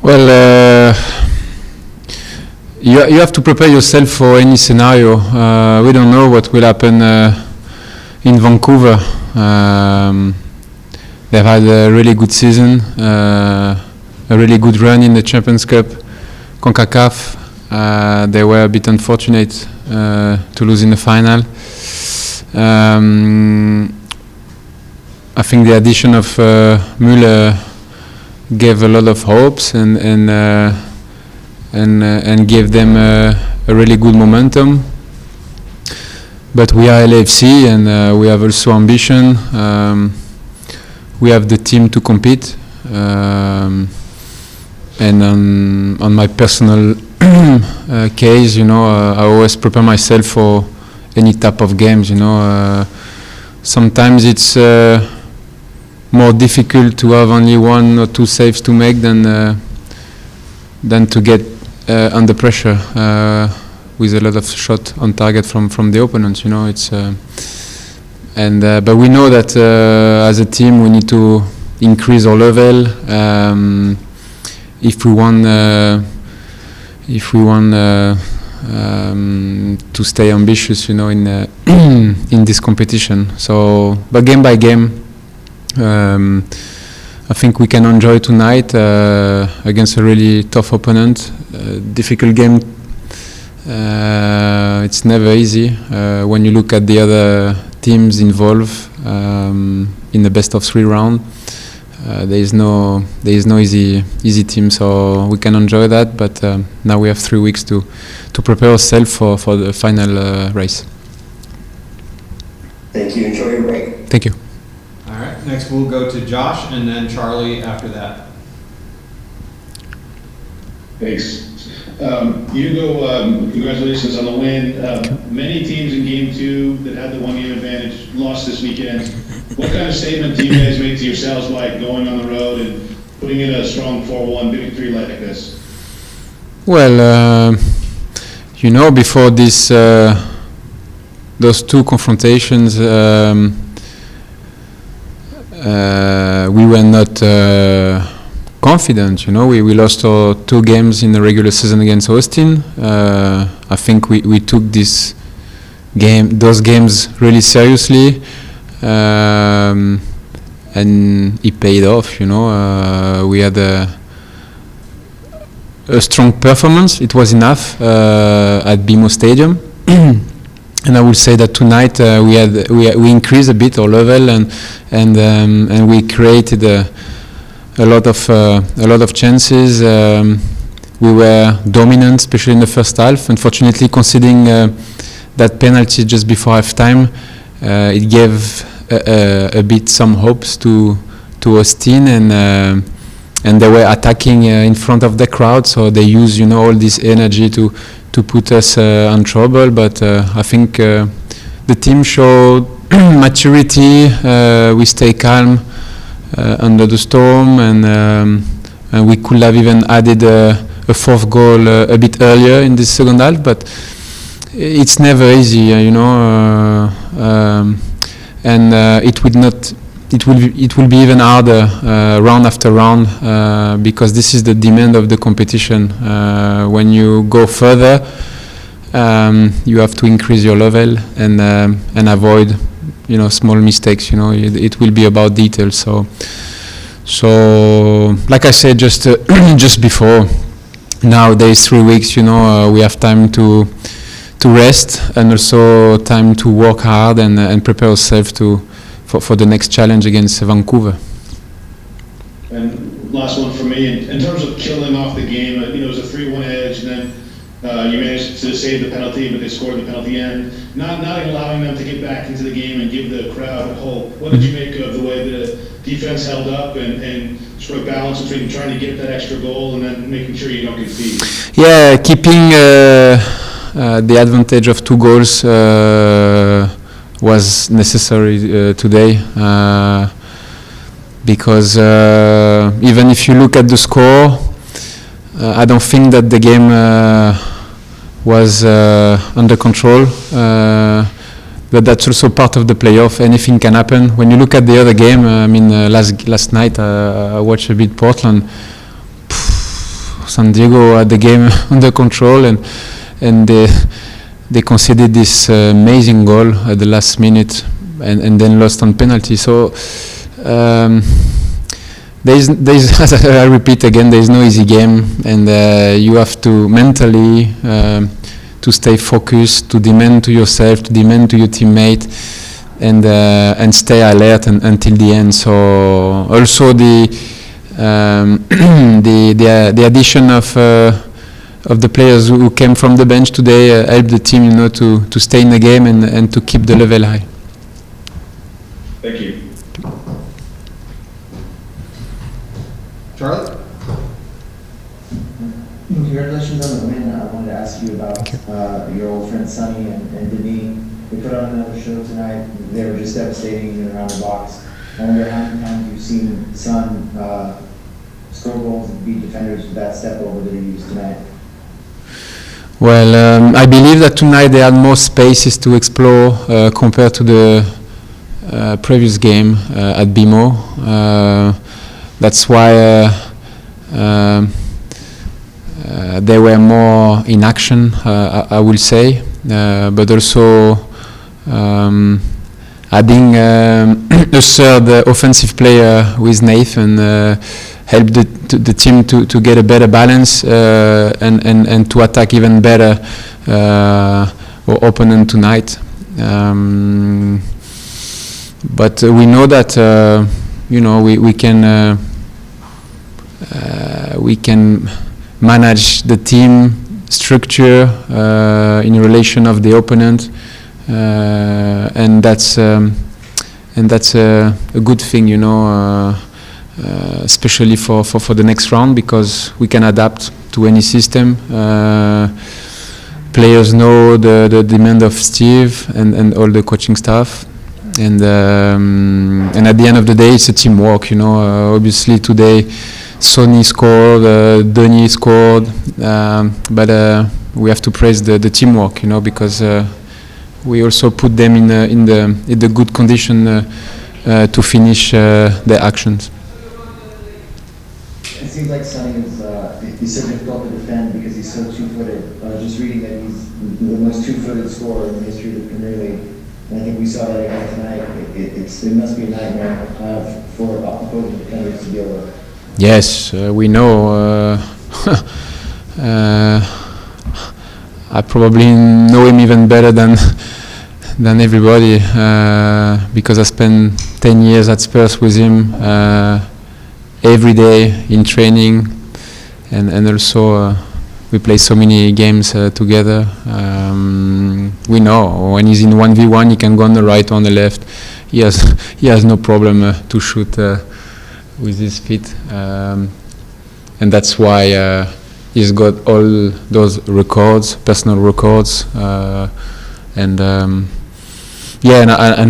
Well, you have to prepare yourself for any scenario. We don't know what will happen in Vancouver. They've had a really good season, a really good run in the Champions Cup, CONCACAF. They were a bit unfortunate to lose in the final. I think the addition of Müller gave a lot of hopes and gave them a really good momentum. But we are LAFC and we have also ambition. We have the team to compete. And on my personal case, I always prepare myself for any type of games. Sometimes it's more difficult to have only 1 or 2 saves to make than to get under pressure with a lot of shot on target from the opponents. It's but we know that as a team we need to increase our level if we want to stay ambitious, in this competition. So, but game by game, I think we can enjoy tonight against a really tough opponent. Difficult game. It's never easy when you look at the other teams involved in the best of 3 round. There is no easy team, so we can enjoy that. But now we have 3 weeks to prepare ourselves for the final race. Thank you. Enjoy your break. Thank you. All right. Next, we'll go to Josh and then Charlie after that. Thanks. Hugo, congratulations on the win. Many teams in Game 2 that had the 1-game advantage lost this weekend. What kind of statement do you guys make to yourselves by going on the road and putting in a strong 4-1 victory like this? Well, before this, those 2 confrontations, we were not confident. We lost our 2 games in the regular season against Austin. I think we took those games really seriously, and it paid off. We had a strong performance. It was enough at BMO Stadium. And I will say that tonight we increased a bit our level and we created a lot of chances. We were dominant, especially in the first half. Unfortunately, conceding that penalty just before halftime, it gave a bit some hopes to Austin, and they were attacking in front of the crowd, so they used all this energy to put us in trouble. But I think the team showed maturity. We stay calm under the storm, and we could have even added a 4th goal a bit earlier in the second half. But it's never easy, and it will be even harder round after round because this is the demand of the competition. When you go further, you have to increase your level and avoid small mistakes. It will be about details. So like I said just before, now there's 3 weeks. We have time to rest and also time to work hard and prepare ourselves for the next challenge against Vancouver. And last one for me, in terms of killing off the game, it was a 3-1 edge, and then you managed to save the penalty, but they scored the penalty end. Not allowing them to get back into the game and give the crowd a hope. What did you make of the way the defense held up and sort of balance between trying to get that extra goal and then making sure you don't get beat? Yeah, keeping the advantage of 2 goals was necessary today, because even if you look at the score, I don't think that the game was under control. But that's also part of the playoff. Anything can happen. When you look at the other game, last night I watched a bit Portland. San Diego had the game under control, and they conceded this amazing goal at the last minute, and then lost on penalty. So there's I repeat again, there is no easy game, and you have to mentally to stay focused, to demand to yourself, to demand to your teammate, and stay alert until the end. So also the addition of the players who came from the bench today helped the team, to stay in the game and to keep the level high. Thank you. Charlie? Congratulations on the win. I wanted to ask you about your old friends Sonny and Denis. They put on another show tonight. They were just devastating around the box. I wonder how many times you've seen Son score goals and beat defenders with that step over that he used tonight. Well, I believe that tonight they had more spaces to explore compared to the previous game at BMO. That's why they were more in action, I will say, but also adding a third offensive player with Nathan helped the team to get a better balance and to attack even better our opponent tonight. But we know that we can manage the team structure in relation of the opponent, and that's a good thing, especially for the next round, because we can adapt to any system. Players know the demand of Steve and all the coaching staff, and at the end of the day, it's a teamwork. Obviously today, Sonny scored, Denis scored, but we have to praise the teamwork, because we also put them in the good condition to finish their actions. It seems like Sonny he's so difficult to defend because he's so two-footed. Just reading that he's the most two-footed scorer in the history of the Premier League. And I think we saw that again tonight. It must be a nightmare for opposing defenders to deal with. Yes, we know. I probably know him even better than everybody because I spent 10 years at Spurs with him every day in training, and also we play so many games together. We know when he's in 1v1, he can go on the right or on the left. He has no problem to shoot with his feet, and that's why he's got all those records, personal records, and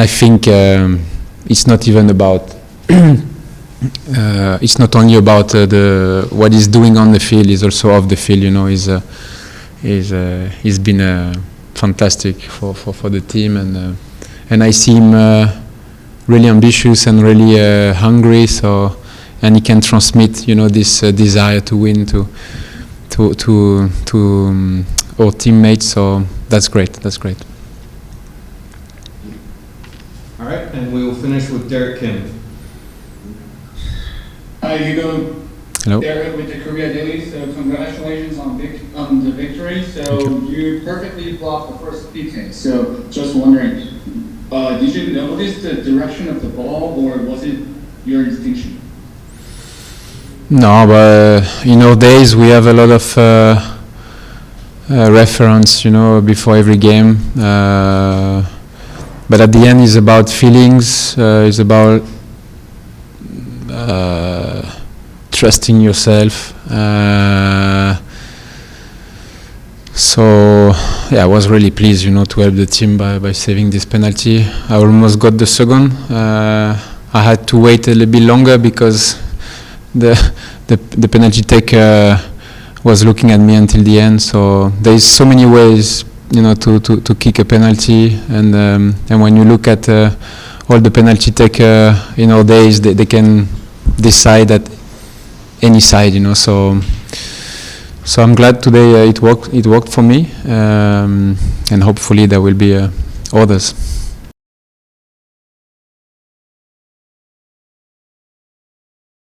I think it's not even about it's not only about what he's doing on the field, it's also off the field. He's been fantastic for the team, and I see him really ambitious and really hungry. So, and he can transmit, this desire to win to our teammates. So that's great. That's great. All right, and we will finish with Derek Kim. Hi, Hugo. Hello. Derek with the Korea Daily. So congratulations on the victory. So you perfectly blocked the first PK. So just wondering, did you notice the direction of the ball, or was it your instinction? No, but nowadays we have a lot of reference, before every game. But at the end, it's about feelings. It's about trusting yourself. So I was really pleased, to help the team by saving this penalty. I almost got the second. I had to wait a little bit longer because the penalty taker was looking at me until the end. So there is so many ways, to kick a penalty, and when you look at all the penalty taker nowadays, they can decide at any side, So So I'm glad today it worked for me, and hopefully there will be others.